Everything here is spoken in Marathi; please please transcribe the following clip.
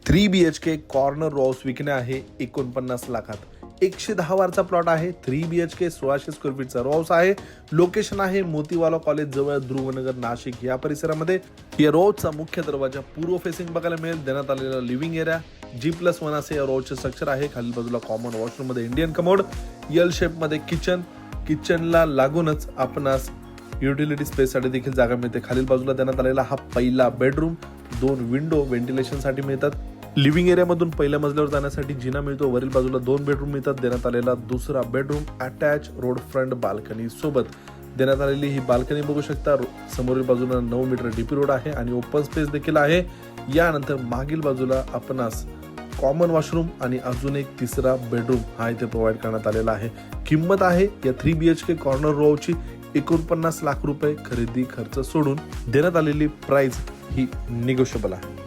3 BHK कॉर्नर रो हाऊस विकणे आहे 49 लाखात. 110 वारचा प्लॉट आहे. 3 BHK 1600 स्क्वेअर फीटचा रो हाऊस आहे. लोकेशन आहे मोतीवाला कॉलेज जवळ ध्रुवनगर नाशिक या परिसरामध्ये. या रो हाऊसचा मुख्य दरवाजा पूर्व फेसिंग बघायला मिळेल. देण्यात आलेला लिव्हिंग एरिया G+1 असे या रो हाऊसचे स्ट्रक्चर आहे. खालील बाजूला कॉमन वॉशरूम मध्ये इंडियन कमोड, एल शेप मध्ये किचनला लागूनच आपणास युटिलिटी स्पेस साठी देखील जागा मिळते. खालील बाजूला देण्यात आलेला हा पहिला बेडरूम, 2 विंडो व्हेंटिलेशन साठी मिळतात. लिव्हिंग एरिया मधून पहिल्या मजल्यावर जाण्यासाठी जिना मिळतो. वरील बाजूला 2 बेडरूम मिळतात. देण्यात आलेला दुसरा bedroom attach road front balcony सोबत देण्यात आलेली ही बाल्कनी बघू शकता. समोरील बाजूला 9 मीटर डीपी रोड आहे आणि ओपन स्पेस देखील आहे. यानंतर मागील बाजूला आपणास कॉमन वॉशरूम आणि अजून एक तिसरा बेडरूम हा इथे प्रोव्हाइड करण्यात आलेला आहे. किंमत आहे या 3 BHK कॉर्नर रो ची 49 लाख रुपये. खरेदी खर्च सोडून देण्यात आलेली प्राइस ही निगोशिएबल आहे.